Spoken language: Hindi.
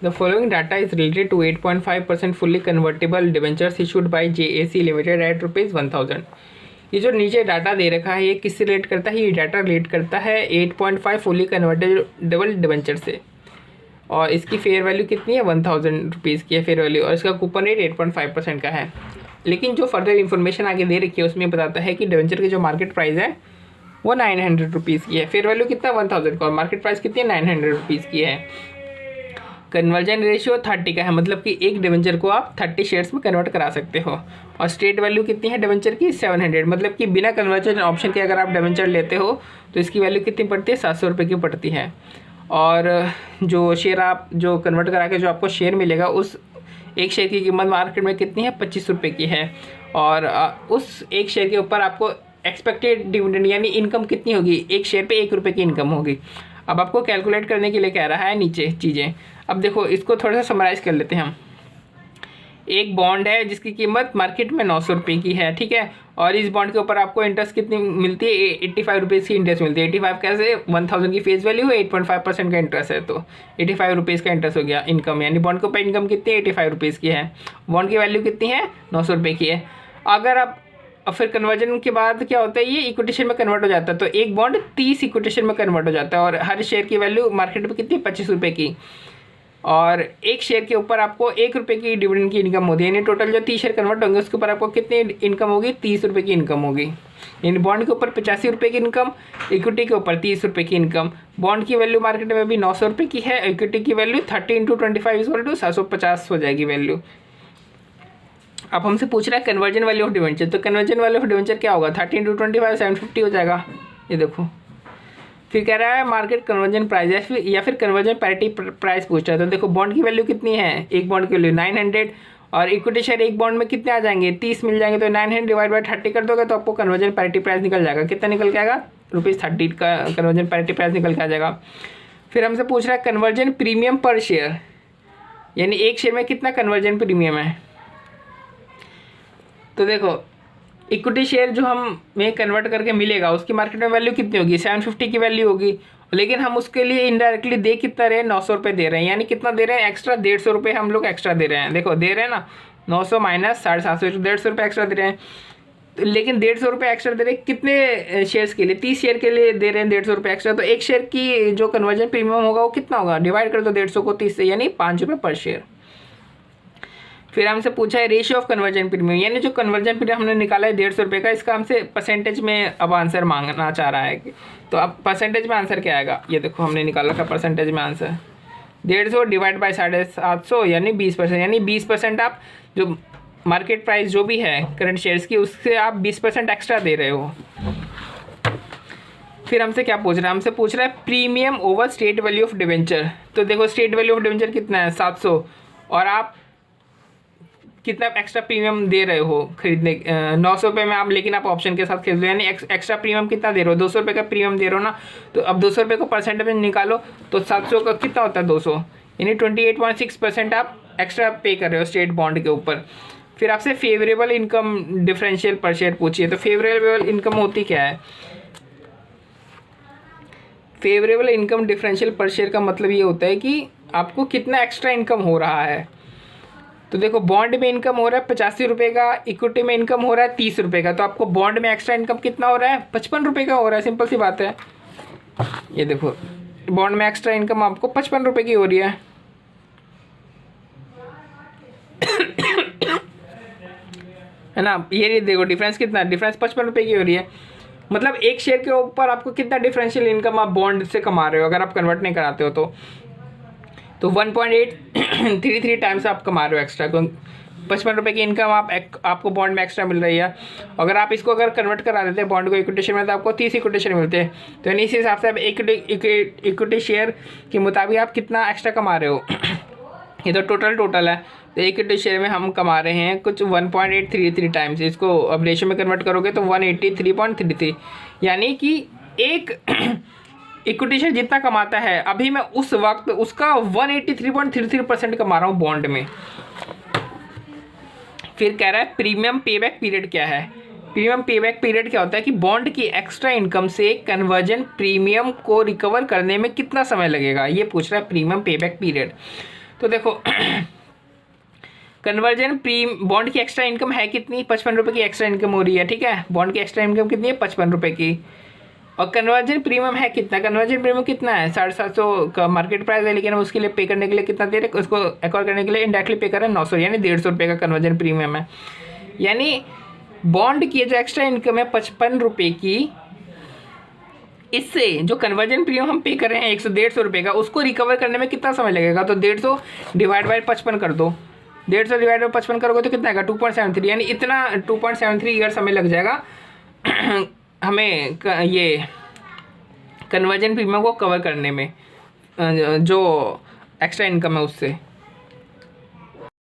The following data is related to 8.5% fully convertible debentures issued by JAC limited at ₹1000। ये जो नीचे डाटा दे रखा है ये किससे रिलेट करता है? ये डाटा रिलेट करता है 8.5 फुल्ली कन्वर्टेबल डिवेंचर से, और इसकी फेयर वैल्यू कितनी है? ₹1000 की है फेयर वैल्यू, और इसका कूपन रेट 8.5% का है। लेकिन जो फर्दर इन्फॉर्मेशन आगे दे रखी है उसमें बताता है कि डिवेंचर की जो मार्केट प्राइस है वो ₹900 की है, फेयर वैल्यू कितना 1000 का, और मार्केट प्राइस कितनी है? ₹900 की है। कन्वर्जन रेशियो 30 का है, मतलब कि एक डिवेंचर को आप 30 शेयर्स में कन्वर्ट करा सकते हो। और स्टेट वैल्यू कितनी है डिवेंचर की? 700, मतलब कि बिना कन्वर्जन ऑप्शन के अगर आप डिवेंचर लेते हो तो इसकी वैल्यू कितनी पड़ती है? ₹700 की पड़ती है। और जो शेयर आप जो कन्वर्ट करा के जो आपको शेयर मिलेगा उस एक शेयर की कीमत मार्केट में कितनी है? ₹25 की है। और उस एक शेयर के ऊपर आपको एक्सपेक्टेड डिविडेंड यानी इनकम कितनी होगी? एक शेयर पे ₹1 की इनकम होगी। अब आपको कैलकुलेट करने के लिए कह रहा है नीचे चीज़ें। अब देखो इसको थोड़ा सा समराइज़ कर लेते हैं हम। एक बॉन्ड है जिसकी कीमत मार्केट में ₹900 की है, ठीक है, और इस बॉन्ड के ऊपर आपको इंटरेस्ट कितनी मिलती है? ₹85 की इंटरेस्ट मिलती है। 85 कैसे? 1000 की फेस वैल्यू है, 8.5% का इंटरेस्ट है, तो ₹85 का इंटरेस्ट हो गया इनकम, यानी बॉन्ड के ऊपर इनकम कितनी है? ₹85 की है। बॉन्ड की वैल्यू कितनी है? ₹900 की है। अगर आप फिर कन्वर्जन के बाद क्या होता है? ये इक्विटी शेयर में कन्वर्ट हो जाता है, तो एक बॉन्ड 30 इक्विटी शेयर में कन्वर्ट हो जाता है, और हर शेयर की वैल्यू मार्केट में कितनी? ₹25 की, और एक शेयर के ऊपर आपको ₹1 की डिविडेंड की इनकम होती है, यानी टोटल जो 30 शेयर कन्वर्ट होंगे उसके ऊपर आपको कितनी इनकम होगी? ₹30 की इनकम होगी। यानी बॉन्ड के ऊपर ₹85 की इनकम, इक्विटी के ऊपर ₹30 की इनकम। बॉन्ड की वैल्यू मार्केट में भी ₹900 की है, इक्विटी की वैल्यू 30 × 25 = 750 हो जाएगी वैल्यू। अब हमसे पूछ रहा है कन्वर्जन वैल्यू ऑफ डिवेंचर, तो कन्वर्जन वैल्यू ऑफ डिवेंचर क्या होगा? 30 × 25 750 हो जाएगा, ये देखो। फिर कह रहा है मार्केट कन्वर्जन प्राइस या फिर कन्वर्जन पैरिटी प्राइस पूछ रहा है, तो देखो बॉन्ड की वैल्यू कितनी है? एक बॉन्ड की वैल्यू 900, और इक्विटी शेयर एक बॉन्ड में कितने आ जाएंगे? 30 मिल जाएंगे, तो 900 / 30 कर दोगे तो आपको कन्वर्जन पैरिटी प्राइस निकल जाएगा। कितना निकल के आएगा? ₹30 का कन्वर्जन पैरिटी प्राइस निकल के आ जाएगा। फिर हमसे पूछ रहा है कन्वर्जन प्रीमियम पर शेयर, यानी एक शेयर में कितना कन्वर्जन प्रीमियम है? तो देखो इक्विटी शेयर जो हमें कन्वर्ट करके मिलेगा उसकी मार्केट में वैल्यू कितनी होगी? 750 की वैल्यू होगी, लेकिन हम उसके लिए इनडायरेक्टली दे कितना रहे हैं? ₹900 दे रहे हैं, यानी कितना दे रहे हैं? एक्स्ट्रा ₹150 हम लोग एक्स्ट्रा दे रहे हैं। देखो दे रहे हैं ना, 900 - 750, ₹150 एक्स्ट्रा दे रहे हैं। लेकिन ₹150 एक्स्ट्रा दे रहे हैं कितने शेयर्स के लिए? 30 शेयर के लिए दे रहे हैं ₹150 एक्स्ट्रा, तो एक शेयर की जो कन्वर्जन प्रीमियम होगा वो कितना होगा? डिवाइड कर दो 150 को 30 से, यानी ₹5 पर शेयर। फिर हमसे पूछा है रेशियो ऑफ कन्वर्जन प्रीमियम, यानी जो कन्वर्जन प्रीमियम हमने निकाला है ₹150 का, इसका हमसे परसेंटेज में अब आंसर मांगना चाह रहा है। तो अब परसेंटेज में आंसर क्या आएगा? ये देखो हमने निकाला था परसेंटेज में आंसर 150 डिवाइड बाई 750, यानी 20%, यानी 20% आप जो मार्केट प्राइस जो भी है करंट शेयर्स की उससे आप 20% एक्स्ट्रा दे रहे हो। फिर हमसे क्या पूछ रहा है? हमसे पूछ रहा है premium over state value of debenture. तो देखो स्टेट वैल्यू ऑफ डिवेंचर कितना है? 700, और आप कितना एक्स्ट्रा प्रीमियम दे रहे हो खरीदने? ₹900 में आप, लेकिन आप ऑप्शन के साथ खरीद लो, यानी एक्स्ट्रा प्रीमियम कितना दे रहे हो? ₹200 का प्रीमियम दे रहे हो ना, तो अब ₹200 को परसेंटेज में निकालो तो 700 का कितना होता है? 200, यानी 28.6% आप एक्स्ट्रा पे कर रहे हो स्टेट बॉन्ड के ऊपर। फिर आपसे फेवरेबल इनकम डिफरेंशियल पर शेयर पूछिए, तो फेवरेबल इनकम होती क्या है? फेवरेबल इनकम डिफरेंशियल पर शेयर का मतलब ये होता है कि आपको कितना एक्स्ट्रा इनकम हो रहा है। तो देखो बॉन्ड में इनकम हो रहा है ₹85 का, इक्विटी में इनकम हो रहा है ₹30 का, तो आपको बॉन्ड में एक्स्ट्रा इनकम कितना हो रहा है? ₹55 का हो रहा है, सिंपल सी बात है। ये देखो बॉन्ड में एक्स्ट्रा इनकम आपको ₹55 की हो रही है। है ना, ये देखो डिफरेंस कितना? डिफरेंस ₹55 की हो रही है, मतलब एक शेयर के ऊपर आपको कितना डिफरेंशियल इनकम आप बॉन्ड से कमा रहे हो अगर आप कन्वर्ट नहीं कराते हो तो 1.833 टाइम्स आप कमा रहे हो एक्स्ट्रा। ₹55 की इनकम आपको बॉन्ड में एक्स्ट्रा मिल रही है। अगर आप इसको अगर कन्वर्ट करा देते हैं बॉन्ड को इक्विटी शेयर में, तो आपको 30 इक्विटी शेयर मिलते हैं। तो यानी इस हिसाब से आप इक्विटी शेयर के मुताबिक आप कितना एक्स्ट्रा कमा रहे हो? ये तो टोटल है, तो इक्विटी शेयर में हम कमा रहे हैं कुछ 1.833 टाइम्स। इसको अब रेशियो में कन्वर्ट करोगे तो 183.33, यानी कि एक इक्विटी शेयर जितना कमाता है अभी मैं उस वक्त उसका 183.33% कमा रहा हूँ बॉन्ड में। फिर कह रहा है प्रीमियम पेबैक पीरियड क्या है? प्रीमियम पेबैक पीरियड क्या होता है कि बॉन्ड की एक्स्ट्रा इनकम से कन्वर्जन प्रीमियम को रिकवर करने में कितना समय लगेगा, ये पूछ रहा है प्रीमियम पेबैक पीरियड। तो देखो कन्वर्जन बॉन्ड की एक्स्ट्रा इनकम है कितनी, 55 रुपये की एक्स्ट्रा इनकम हो रही है, ठीक है। बॉन्ड की एक्स्ट्रा इनकम कितनी है, 55 रुपये की। और कन्वर्जन प्रीमियम है कितना, कन्वर्जन प्रीमियम कितना है, 750 का मार्केट प्राइस है, लेकिन हम उसके लिए पे करने के लिए कितना दे रहे, उसको एक्वायर करने के लिए इनडायरेक्टली पे कर रहे हैं 900, यानी 150 रुपये का कन्वर्जन प्रीमियम है। यानी बॉन्ड की जो एक्स्ट्रा इनकम है 55 रुपये की, इससे जो कन्वर्जन प्रीमियम हम पे कर रहे हैं 150 रुपये का, उसको रिकवर करने में कितना समय लगेगा। तो 150 डिवाइड बाई 55 कर दो, 150 डिवाइड बाई 55 करोगे तो कितना आएगा, 2.73, यानी इतना 2.73 ईयर समय लग जाएगा हमें ये कन्वर्जन प्रीमियम को कवर करने में, जो एक्स्ट्रा इनकम है उससे।